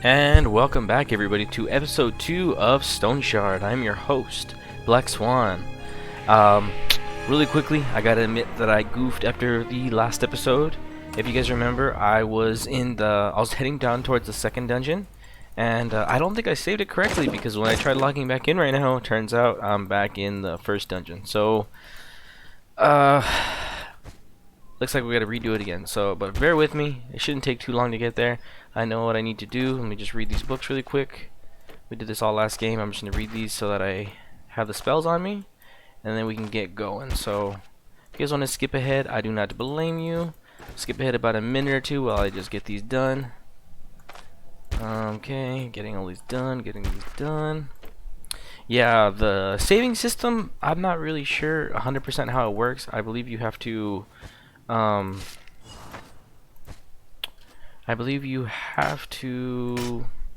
And welcome back everybody to episode 2 of Stoneshard. I'm your host, Black Swan. Really quickly, I gotta admit that I goofed after the last episode. If you guys remember, I was heading down towards the second dungeon, and I don't think I saved it correctly because when I tried logging back in right now, it turns out I'm back in the first dungeon. So, looks like we gotta redo it again. So, but bear with me. It shouldn't take too long to get there. I know what I need to do. Let me just read these books really quick. We did this all last game. I'm just gonna read these so that I have the spells on me, and then we can get going. So, if you guys want to skip ahead, I do not blame you. Skip ahead about a minute or two while I just get these done. Okay, getting all these done. Yeah, the saving system, I'm not really sure 100% how it works. I believe you have to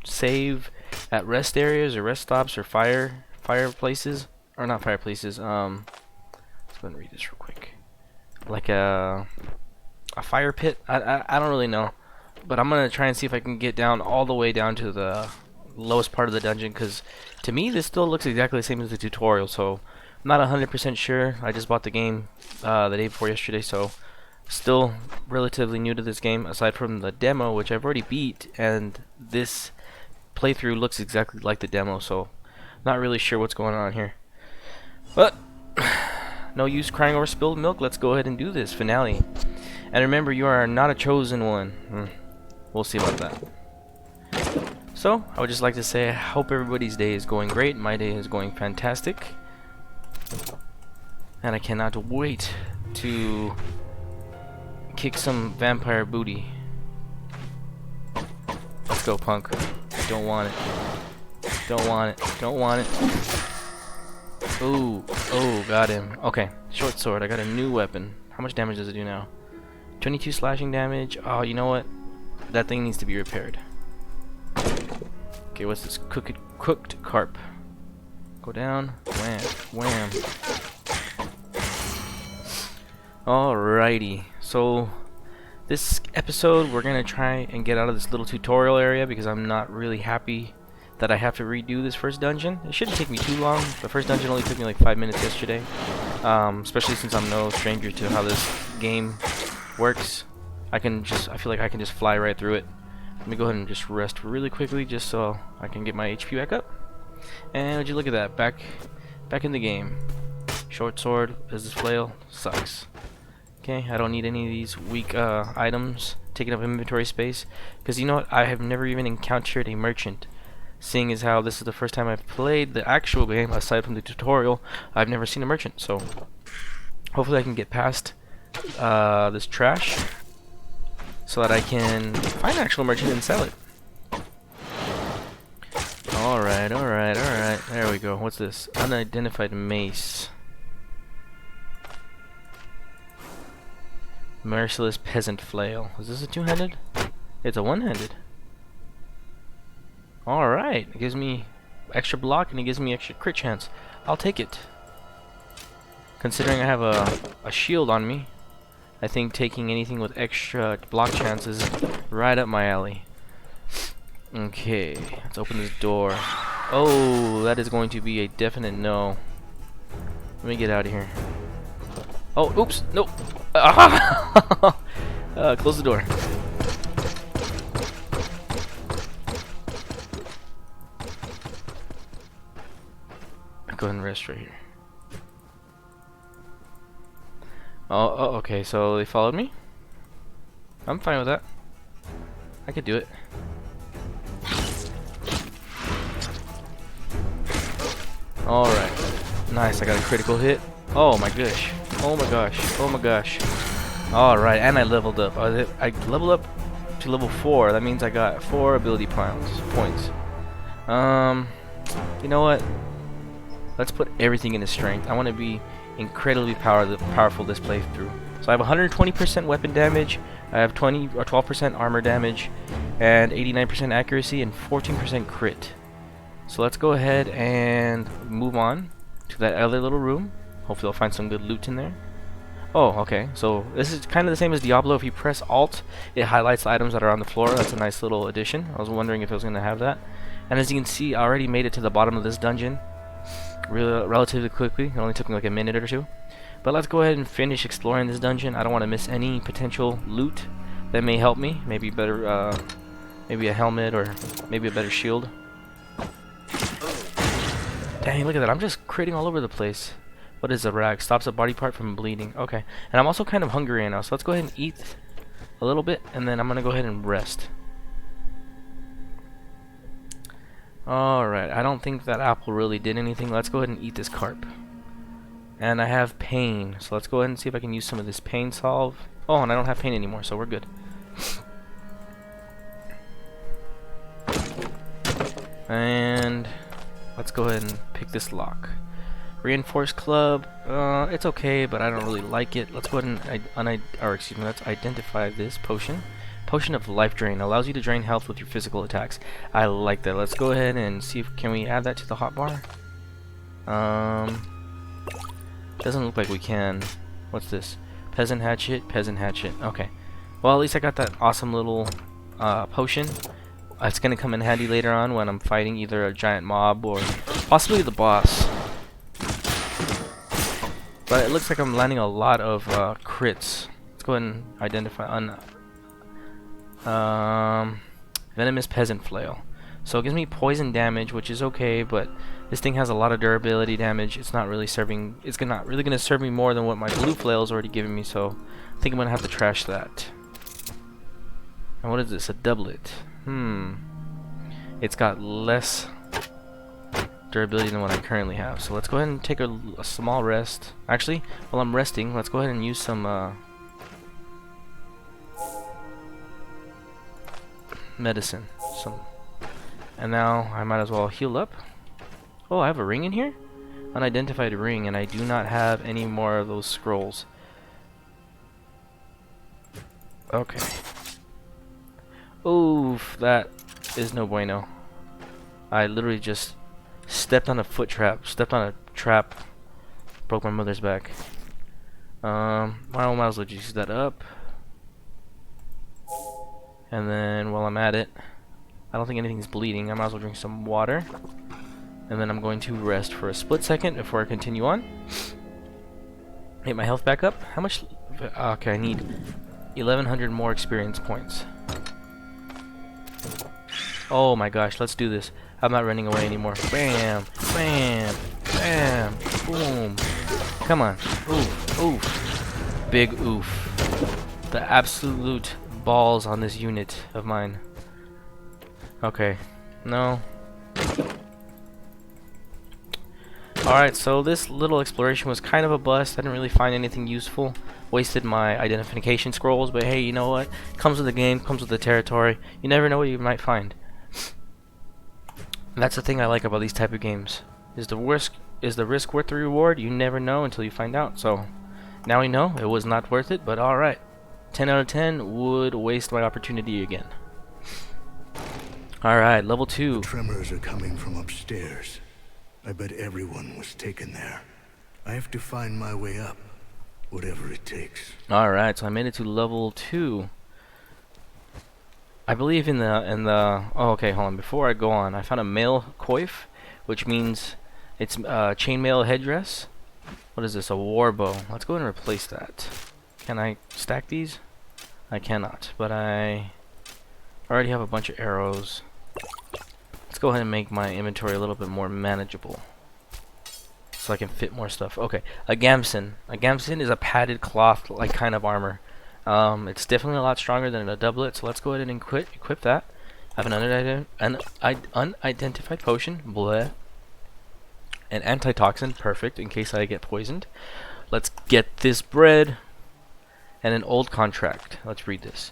save at rest areas or rest stops or fireplaces, or not fireplaces. Let's go ahead and read this real quick. Like a fire pit. I don't really know, but I'm gonna try and see if I can get down all the way down to the lowest part of the dungeon, because to me this still looks exactly the same as the tutorial. So I'm not 100% sure. I just bought the game the day before yesterday, so still relatively new to this game, aside from the demo, which I've already beat, and this playthrough looks exactly like the demo, so not really sure what's going on here. But no use crying over spilled milk. Let's go ahead and do this finale. And remember, you are not a chosen one. We'll see about that. So I would just like to say I hope everybody's day is going great. My day is going fantastic, and I cannot wait to kick some vampire booty. Let's go, punk. Don't want it. Don't want it. Don't want it. Ooh. Oh, got him. Okay. Short sword. I got a new weapon. How much damage does it do now? 22 slashing damage. Oh, you know what? That thing needs to be repaired. Okay, what's this? Cooked carp. Go down. Wham. Wham. Alrighty. So this episode we're gonna try and get out of this little tutorial area because I'm not really happy that I have to redo this first dungeon. It shouldn't take me too long. The first dungeon only took me like 5 minutes yesterday, especially since I'm no stranger to how this game works. I feel like I can just fly right through it. Let me go ahead and just rest really quickly just so I can get my HP back up. And would you look at that, back in the game. Short sword, business flail, sucks. Okay, I don't need any of these weak items taking up inventory space, because you know what, I have never even encountered a merchant. Seeing as how this is the first time I've played the actual game, aside from the tutorial, I've never seen a merchant. So hopefully I can get past this trash so that I can find an actual merchant and sell it. Alright. There we go. What's this? Unidentified mace. Merciless peasant flail. Is this a two-handed? It's a one-handed. Alright. It gives me extra block and it gives me extra crit chance. I'll take it. Considering I have a shield on me, I think taking anything with extra block chance is right up my alley. Okay. Let's open this door. Oh, that is going to be a definite no. Let me get out of here. Oh, oops, nope. Close the door. Go ahead and rest right here. Oh, okay, so they followed me? I'm fine with that. I could do it. Alright. Nice, I got a critical hit. Oh my gosh. Oh my gosh. Oh my gosh. Alright, and I leveled up. I leveled up to level 4. That means I got 4 ability points. You know what? Let's put everything into strength. I want to be incredibly powerful this playthrough. So I have 120% weapon damage. I have 20 or 12% armor damage, and 89% accuracy and 14% crit. So let's go ahead and move on to that other little room. Hopefully I'll find some good loot in there. Oh, okay. So this is kind of the same as Diablo. If you press Alt, it highlights the items that are on the floor. That's a nice little addition. I was wondering if it was going to have that. And as you can see, I already made it to the bottom of this dungeon relatively quickly. It only took me like a minute or two. But let's go ahead and finish exploring this dungeon. I don't want to miss any potential loot that may help me. Maybe better, maybe a helmet or maybe a better shield. Dang, look at that. I'm just critting all over the place. What is a rag? Stops a body part from bleeding. Okay. And I'm also kind of hungry right now, so let's go ahead and eat a little bit, and then I'm going to go ahead and rest. Alright, I don't think that apple really did anything. Let's go ahead and eat this carp. And I have pain, so let's go ahead and see if I can use some of this pain salve. Oh, and I don't have pain anymore, so we're good. And let's go ahead and pick this lock. Reinforced club, it's okay, but I don't really like it. Let's go ahead and let's identify this potion. Potion of life drain allows you to drain health with your physical attacks. I like that. Let's go ahead and see if can we add that to the hotbar. Doesn't look like we can. What's this? Peasant hatchet, peasant hatchet. Okay. Well, at least I got that awesome little potion. It's gonna come in handy later on when I'm fighting either a giant mob or possibly the boss. But it looks like I'm landing a lot of crits. Let's go ahead and identify venomous peasant flail. So it gives me poison damage, which is okay, but this thing has a lot of durability damage. It's not really serving. It's not really gonna serve me more than what my blue flail's already giving me. So I think I'm gonna have to trash that. And what is this? A doublet. It's got less durability than what I currently have. So let's go ahead and take a small rest. Actually, while I'm resting, let's go ahead and use some medicine. And now I might as well heal up. Oh, I have a ring in here? Unidentified ring, and I do not have any more of those scrolls. Okay. Oof, that is no bueno. I literally just stepped on a foot trap, stepped on a trap, broke my mother's back. I might as well just use that up. And then while I'm at it, I don't think anything's bleeding. I might as well drink some water. And then I'm going to rest for a split second before I continue on. Get my health back up. How much? Okay, I need 1,100 more experience points. Oh my gosh, let's do this. I'm not running away anymore. Bam, bam, bam, boom. Come on. Oof, oof. Big oof. The absolute balls on this unit of mine. Okay. No. Alright, so this little exploration was kind of a bust. I didn't really find anything useful. Wasted my identification scrolls, but hey, you know what? Comes with the game, comes with the territory. You never know what you might find. And that's the thing I like about these type of games. Is the risk worth the reward? You never know until you find out. So now we know it was not worth it, but alright. 10 out of 10 would waste my opportunity again. Alright, level 2. Tremors are coming from upstairs. I bet everyone was taken there. I have to find my way up, whatever it takes. Alright, so I made it to level 2. I believe in the oh, okay, hold on. Before I go on, I found a male coif, which means it's chainmail headdress. What is this? A war bow. Let's go ahead and replace that. Can I stack these? I cannot, but I already have a bunch of arrows. Let's go ahead and make my inventory a little bit more manageable, so I can fit more stuff. Okay, a gamson. A gamson is a padded cloth like kind of armor. It's definitely a lot stronger than a doublet, so let's go ahead and equip that. I have an unidentified potion, bleh. An antitoxin, perfect, in case I get poisoned. Let's get this bread. And an old contract. Let's read this.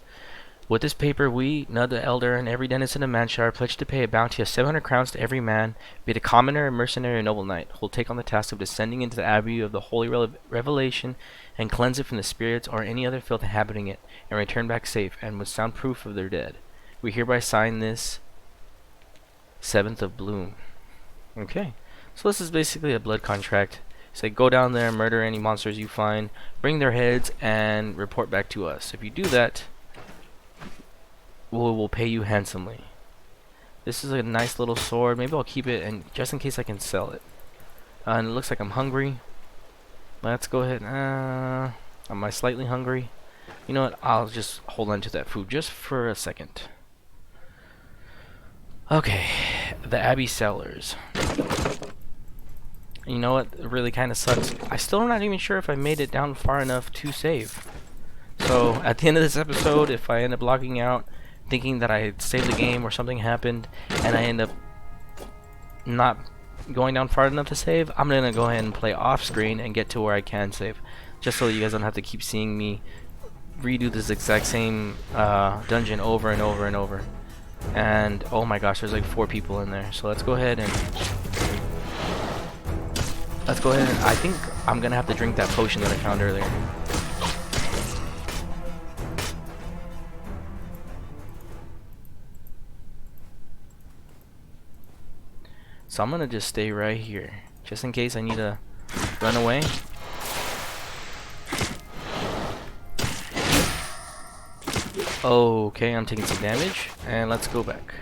With this paper, we, Nud the Elder, and every denizen of Manshire pledge to pay a bounty of 700 crowns to every man, be it a commoner, a mercenary, or noble knight, who will take on the task of descending into the Abbey of the Holy Revelation and cleanse it from the spirits or any other filth inhabiting it, and return back safe, and with sound proof of their dead. We hereby sign this 7th of Bloom. Okay, so this is basically a blood contract. Say go down there, murder any monsters you find, bring their heads, and report back to us. If you do that, we'll pay you handsomely. This is a nice little sword. Maybe I'll keep it, and just in case I can sell it. And it looks like I'm hungry. Let's go ahead. Am I slightly hungry? You know what? I'll just hold on to that food just for a second. Okay, the Abbey Cellars. You know what? It really kind of sucks. I still am not even sure if I made it down far enough to save. So at the end of this episode, if I end up logging out, thinking that I had saved the game or something happened, and I end up not going down far enough to save, I'm gonna go ahead and play off screen and get to where I can save, just so you guys don't have to keep seeing me redo this exact same dungeon over and over and over. And oh my gosh, there's like 4 people in there. So let's go ahead and I think I'm gonna have to drink that potion that I found earlier. So I'm gonna just stay right here, just in case I need to run away. Okay, I'm taking some damage, and let's go back.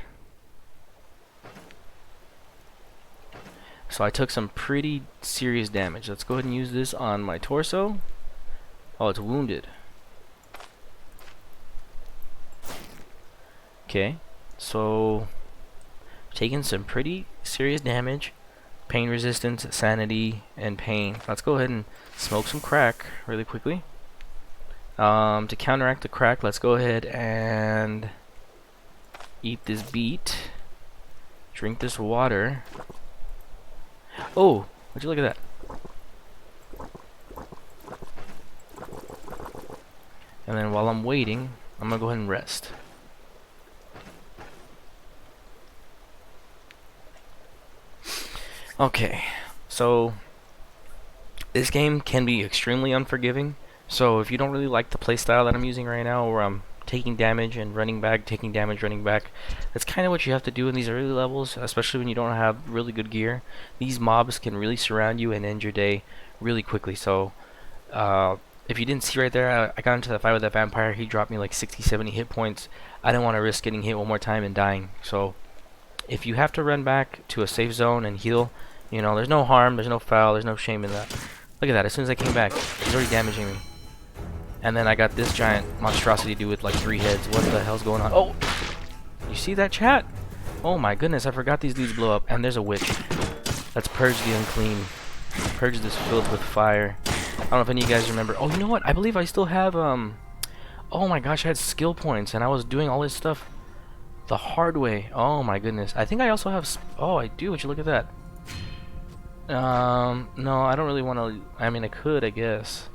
So I took some pretty serious damage. Let's go ahead and use this on my torso. Oh, it's wounded. Okay, so taking some pretty serious damage. Pain resistance, sanity, and pain. Let's go ahead and smoke some crack really quickly. To counteract the crack, let's go ahead and eat this beet. Drink this water. Oh, would you look at that? And then while I'm waiting, I'm gonna go ahead and rest. Okay, so this game can be extremely unforgiving. So if you don't really like the playstyle that I'm using right now, where I'm taking damage and running back, taking damage, running back, that's kind of what you have to do in these early levels, especially when you don't have really good gear. These mobs can really surround you and end your day really quickly. So if you didn't see right there, I got into the fight with that vampire. He dropped me like 60-70 hit points. I didn't want to risk getting hit one more time and dying. So if you have to run back to a safe zone and heal, you know, there's no harm, there's no foul, there's no shame in that. Look at that, as soon as I came back, he's already damaging me. And then I got this giant monstrosity dude with like 3 heads. What the hell's going on? Oh! You see that, chat? Oh my goodness, I forgot these dudes blow up. And there's a witch. Let's purge the unclean. Purge this filth with fire. I don't know if any of you guys remember. Oh, you know what? I believe I still have, oh my gosh, I had skill points. And I was doing all this stuff the hard way. Oh my goodness. I think I also have... Oh, I do. Would you look at that? No, I don't really want to... I mean, I could, I guess.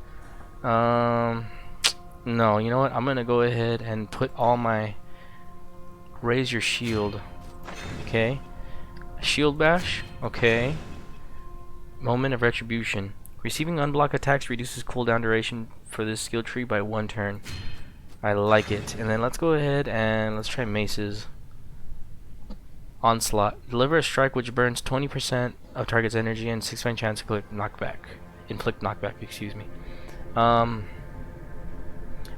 No, you know what? I'm gonna go ahead and put all my... Raise your shield. Okay. Shield bash. Okay. Moment of retribution. Receiving unblocked attacks reduces cooldown duration for this skill tree by 1 turn. I like it. And then let's go ahead and let's try maces. Onslaught. Deliver a strike which burns 20% of target's energy and 6% chance to inflict knockback, excuse me.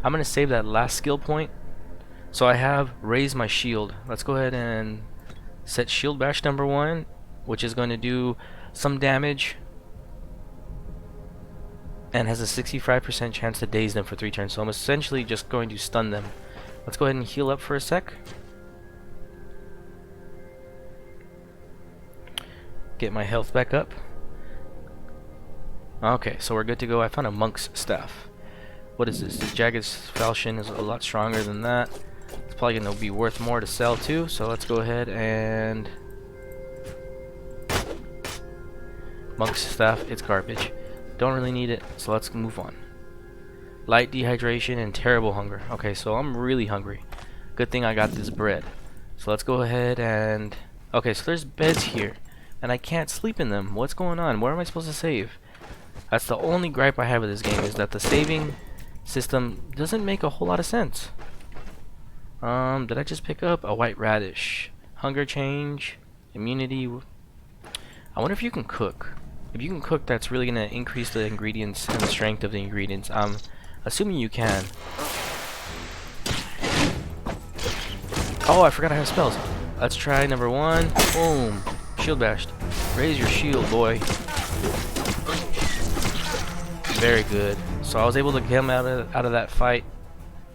I'm gonna save that last skill point. So I have raised my shield. Let's go ahead and set shield bash number 1, which is going to do some damage and has a 65% chance to daze them for 3 turns. So I'm essentially just going to stun them. Let's go ahead and heal up for a sec. Get my health back up. Okay, so we're good to go. I found a monk's staff. What is this? This jagged falchion is a lot stronger than that. It's probably going to be worth more to sell too. So let's go ahead and... Monk's staff, it's garbage. Don't really need it, so let's move on. Light dehydration and terrible hunger. Okay, so I'm really hungry. Good thing I got this bread. So let's go ahead and... Okay, so there's beds here. And I can't sleep in them. What's going on? Where am I supposed to save? That's the only gripe I have with this game, is that the saving system doesn't make a whole lot of sense. Did I just pick up a white radish? Hunger change, immunity. I wonder if you can cook. If you can cook, that's really gonna increase the ingredients and the strength of the ingredients. I'm assuming you can. Oh, I forgot I have spells. Let's try number 1. Boom. Shield bashed. Raise your shield, boy. Very good. So I was able to get him out of that fight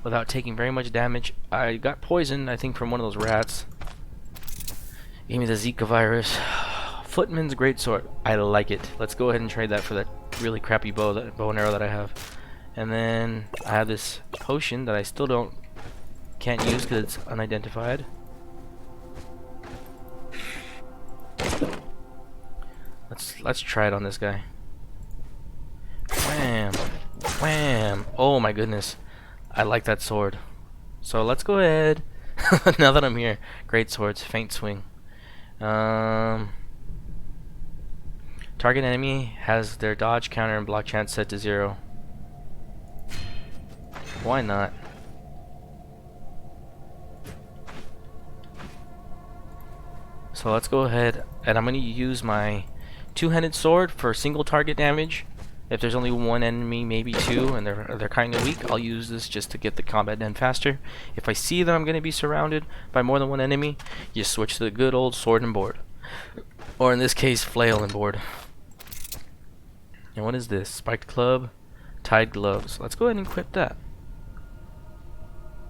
without taking very much damage. I got poisoned, I think, from one of those rats. Gave me the Zika virus. Footman's greatsword. I like it. Let's go ahead and trade that for that really crappy bow and arrow that I have. And then I have this potion that I still can't use because it's unidentified. Let's try it on this guy. Wham! Wham! Oh my goodness. I like that sword. So let's go ahead. Now that I'm here. Great swords, faint swing. Target enemy has their dodge, counter, and block chance set to 0. Why not? So let's go ahead, and I'm going to use my two-handed sword for single target damage. If there's only one enemy, maybe 2, and they're kind of weak, I'll use this just to get the combat done faster. If I see that I'm going to be surrounded by more than one enemy, you switch to the good old sword and board. Or in this case, flail and board. And what is this? Spiked club, tied gloves. Let's go ahead and equip that.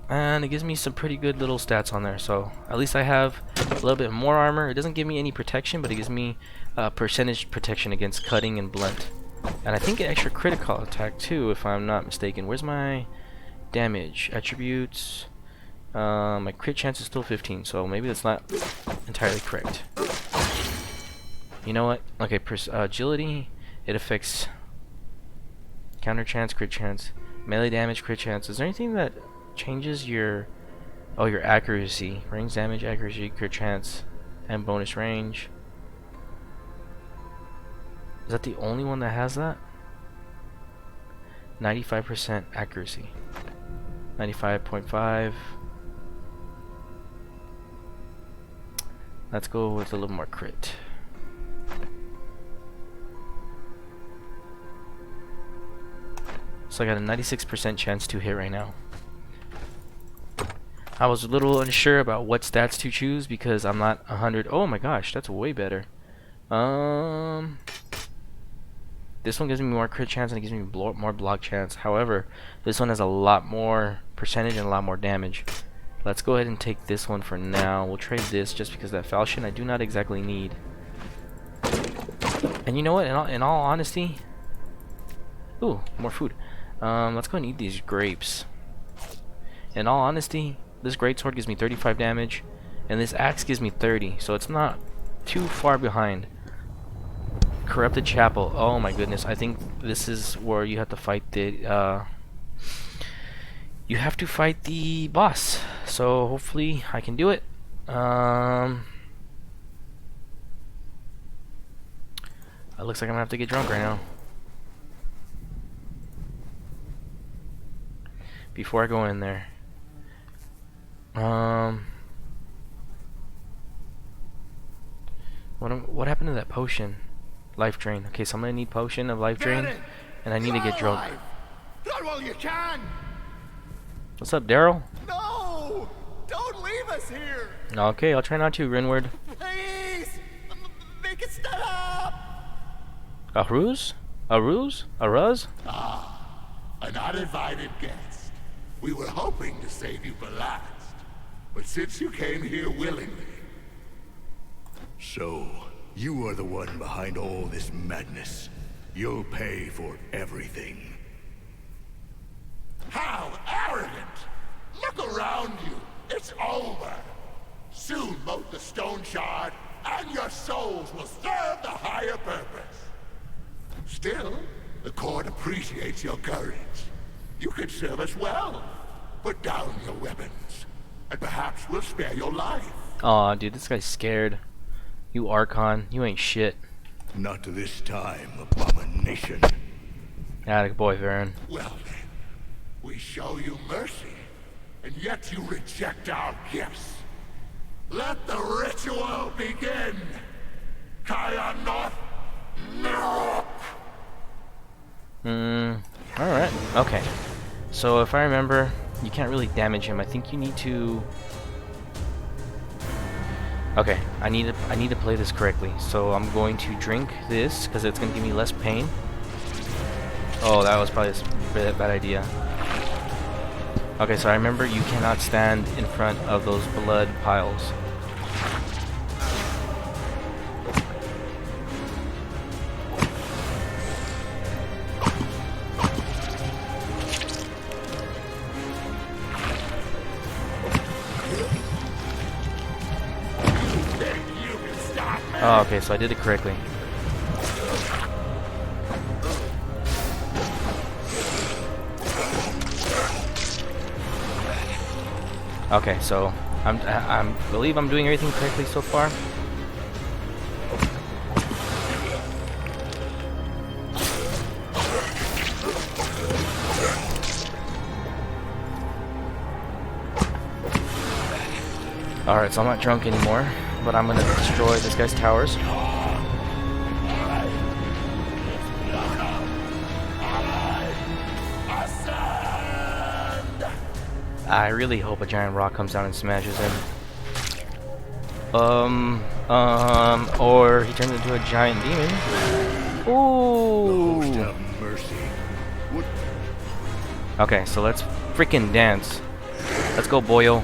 And it gives me some pretty good little stats on there. So at least I have a little bit more armor. It doesn't give me any protection, but it gives me percentage protection against cutting and blunt. And I think an extra critical attack too, if I'm not mistaken. Where's my damage? Attributes. My crit chance is still 15, so maybe that's not entirely correct. You know what? Okay, agility. It affects counter chance, crit chance, melee damage, crit chance. Is there anything that changes your accuracy? Range damage, accuracy, crit chance, and bonus range. Is that the only one that has that? 95% accuracy. 95.5. Let's go with a little more crit. So I got a 96% chance to hit right now. I was a little unsure about what stats to choose because I'm not 100. Oh my gosh, that's way better. This one gives me more crit chance and it gives me more block chance. However, this one has a lot more percentage and a lot more damage. Let's go ahead and take this one for now. We'll trade this just because that falchion I do not exactly need. And you know what? In all honesty, ooh, more food. Let's go and eat these grapes. In all honesty, this greatsword gives me 35 damage, and this axe gives me 30, so it's not too far behind. Corrupted Chapel. Oh my goodness! I think this is where you have to fight the boss. So hopefully I can do it. It looks like I'm gonna have to get drunk right now before I go in there. What happened to that potion? Life drain. Okay, so I'm gonna need potion of life drain, and I need to get drunk. Run while you can. What's up, Daryl? No, don't leave us here. Okay, I'll try not to. Rinward. Please, make it stop. A ruse? A ruse? A ruz? Ah, an uninvited guest. We were hoping to save you for last, but since you came here willingly... So, you are the one behind all this madness. You'll pay for everything. How arrogant! Look around you. It's over. Soon both the Stoneshard and your souls will serve the higher purpose. Still, the court appreciates your courage. You can serve us well. Put down your weapons, and perhaps we'll spare your life. Aw, dude, this guy's scared. You Archon, you ain't shit. Not this time, abomination. Atta boy, Verren. Well then, we show you mercy, and yet you reject our gifts. Let the ritual begin! Kaya North, Mirror! So if I remember, you can't really damage him. I think you need to... Okay, I need to play this correctly. So I'm going to drink this because it's going to give me less pain. Oh, that was probably a bad idea. Okay, so I remember you cannot stand in front of those blood piles. Oh, okay, so I did it correctly. Okay, so I believe I'm doing everything correctly so far. Alright, so I'm not drunk anymore, but I'm gonna destroy this guy's towers. I really hope a giant rock comes down and smashes him. Or he turns into a giant demon. Ooh. Have mercy. What? Okay, so let's freaking dance. Let's go, boyo.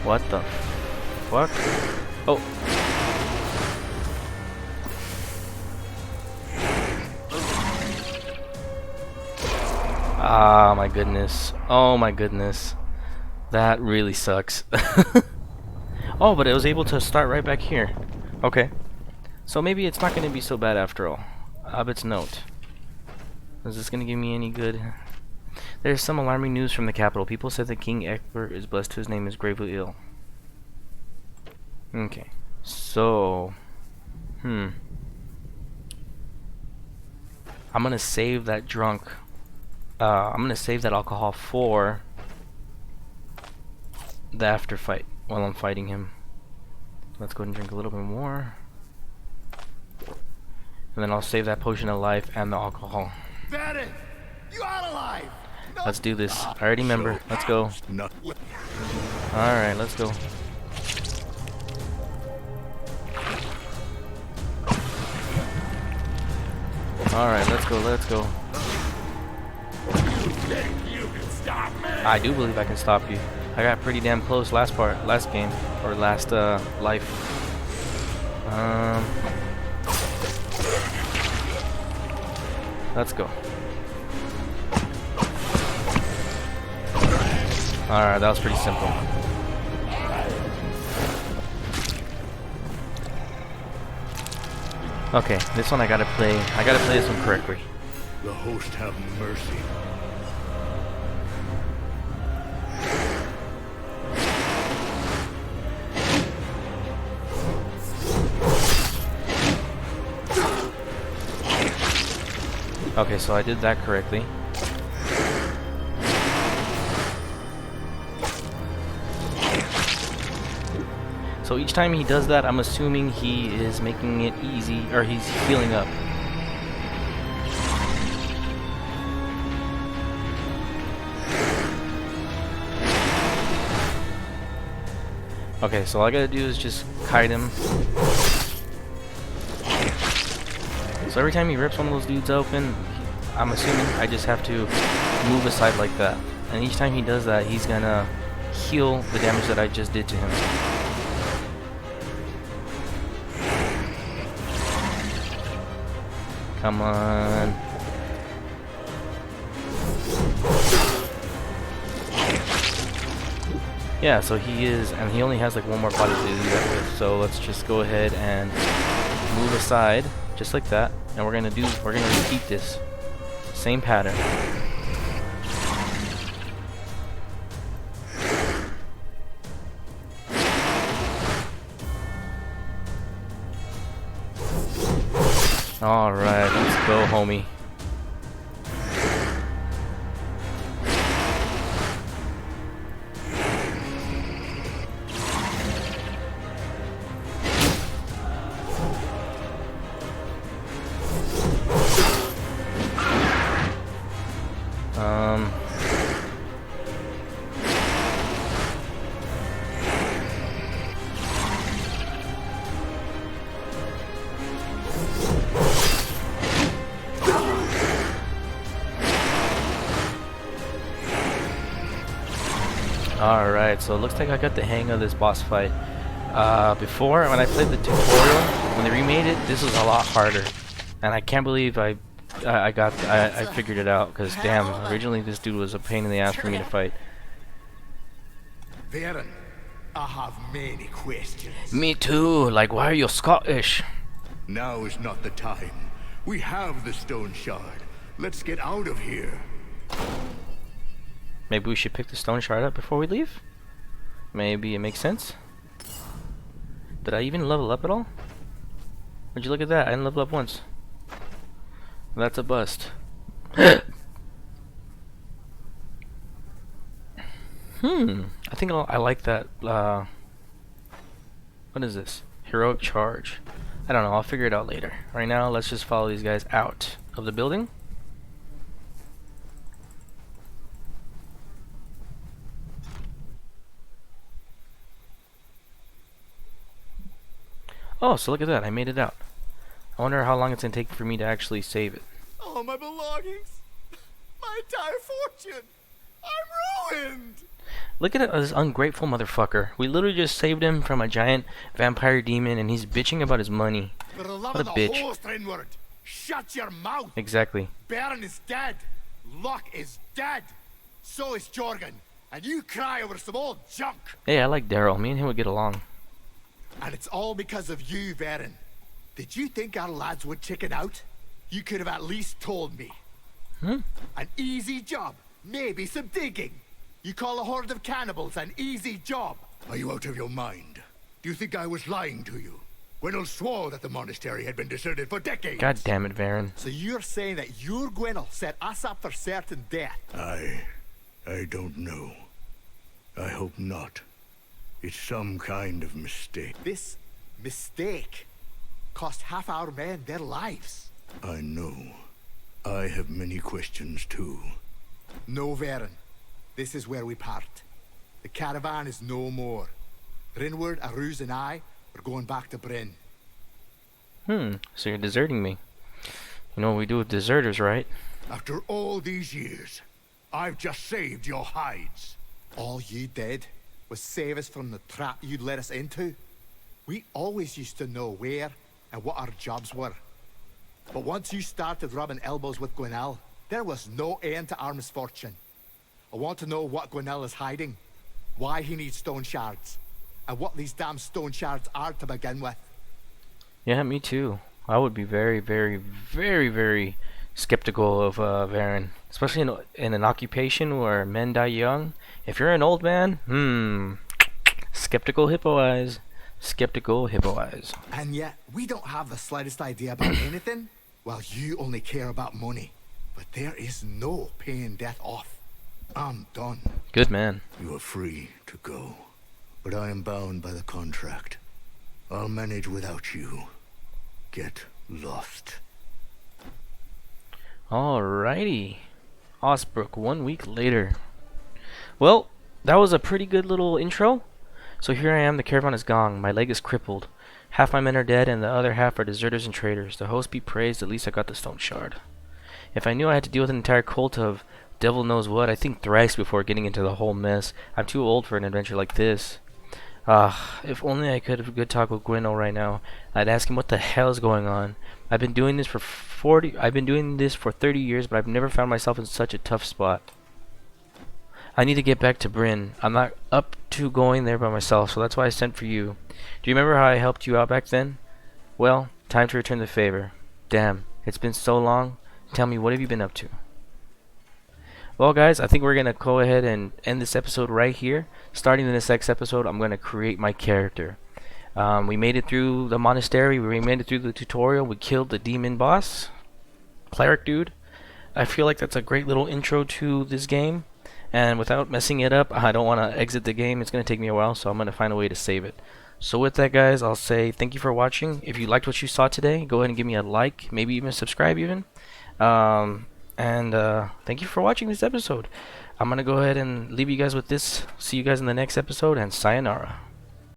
What the fuck? Oh. Ah, my goodness. Oh my goodness. That really sucks. Oh, but it was able to start right back here. Okay. So maybe it's not going to be so bad after all. Abbott's note. Is this going to give me any good? There's some alarming news from the capital. People said that King Egbert is blessed. His name is gravely ill. Okay. So... I'm going to save that drunk... I'm going to save that alcohol for... the after fight. While I'm fighting him. Let's go ahead and drink a little bit more. And then I'll save that potion of life and the alcohol. Verren, you are alive. No. Let's do this. I already remember. Let's go. Alright, let's go. Alright, let's go, let's go. You think you can stop me? I do believe I can stop you. I got pretty damn close last game, or last life. Let's go. Alright, that was pretty simple. Okay, this one I gotta play this one correctly. The host have mercy. Okay, so I did that correctly. So each time he does that, I'm assuming he is making it easy, or he's healing up. Okay, so all I gotta do is just kite him. So every time he rips one of those dudes open, I'm assuming I just have to move aside like that. And each time he does that, he's gonna heal the damage that I just did to him. Come on. Yeah, so he is, and he only has like one more body to do that with. So let's just go ahead and move aside, just like that. And we're gonna repeat this same pattern. Alright, let's go, homie. Alright, so it looks like I got the hang of this boss fight. Before, when I played the tutorial, when they remade it, this was a lot harder. And I can't believe I figured it out, because damn, originally this dude was a pain in the ass for me to fight. Verren, I have many questions. Me too, like why are you Scottish? Now is not the time. We have the Stoneshard. Let's get out of here. Maybe we should pick the Stoneshard up before we leave? Maybe it makes sense? Did I even level up at all? Would you look at that? I didn't level up once. That's a bust. I think I like that. What is this? Heroic charge. I don't know. I'll figure it out later. Right now, let's just follow these guys out of the building. Oh, so look at that. I made it out. I wonder how long it's gonna take for me to actually save it. Oh, my belongings! My entire fortune! I'm ruined! Look at this ungrateful motherfucker. We literally just saved him from a giant vampire demon and he's bitching about his money. For the love What of a the bitch. host, Rinward! Shut your mouth! Exactly. Verren is dead! Luck is dead! So is Jorgen! And you cry over some old junk! Hey, I like Daryl. Me and him would get along. And it's all because of you, Verren. Did you think our lads would chicken out? You could have at least told me. An easy job. Maybe some digging. You call a horde of cannibals an easy job. Are you out of your mind? Do you think I was lying to you? Gwynnel swore that the monastery had been deserted for decades. God damn it, Verren. So you're saying that your Gwynnel set us up for certain death? I don't know. I hope not. It's some kind of mistake. This mistake cost half our men their lives. I know. I have many questions too. No, Verren. This is where we part. The caravan is no more. Rinward, Aruz, and I are going back to Bryn. So you're deserting me. You know what we do with deserters, right? After all these years, I've just saved your hides. All you did was save us from the trap you'd let us into. We always used to know where and what our jobs were. But once you started rubbing elbows with Gwynnel, there was no end to our misfortune. I want to know what Gwynnel is hiding, why he needs stone shards, and what these damn stone shards are to begin with. Yeah, me too. I would be very, very, very, very skeptical of Verren. Especially in an occupation where men die young. If you're an old man, skeptical hippo eyes. Skeptical hippo eyes. And yet, we don't have the slightest idea about anything. Well, you only care about money. But there is no paying death off. I'm done. Good man. You are free to go. But I am bound by the contract. I'll manage without you. Get lost. Alrighty. Osbrook, 1 week later. Well, that was a pretty good little intro. So here I am, the caravan is gone. My leg is crippled. Half my men are dead and the other half are deserters and traitors. The host be praised, at least I got the Stoneshard. If I knew I had to deal with an entire cult of devil knows what, I'd think thrice before getting into the whole mess. I'm too old for an adventure like this. If only I could have a good talk with Gwynnel right now. I'd ask him what the hell is going on. I've been doing this for 30 years, but I've never found myself in such a tough spot. I need to get back to Bryn. I'm not up to going there by myself, so that's why I sent for you. Do you remember how I helped you out back then? Well, time to return the favor. Damn, it's been so long. Tell me, what have you been up to? Well, guys, I think we're going to go ahead and end this episode right here. Starting in this next episode, I'm going to create my character. We made it through the monastery. We made it through the tutorial. We killed the demon boss. Cleric dude. I feel like that's a great little intro to this game. And without messing it up, I don't want to exit the game. It's going to take me a while, so I'm going to find a way to save it. So with that, guys, I'll say thank you for watching. If you liked what you saw today, go ahead and give me a like, maybe even subscribe even. Thank you for watching this episode. I'm going to go ahead and leave you guys with this. See you guys in the next episode, and sayonara.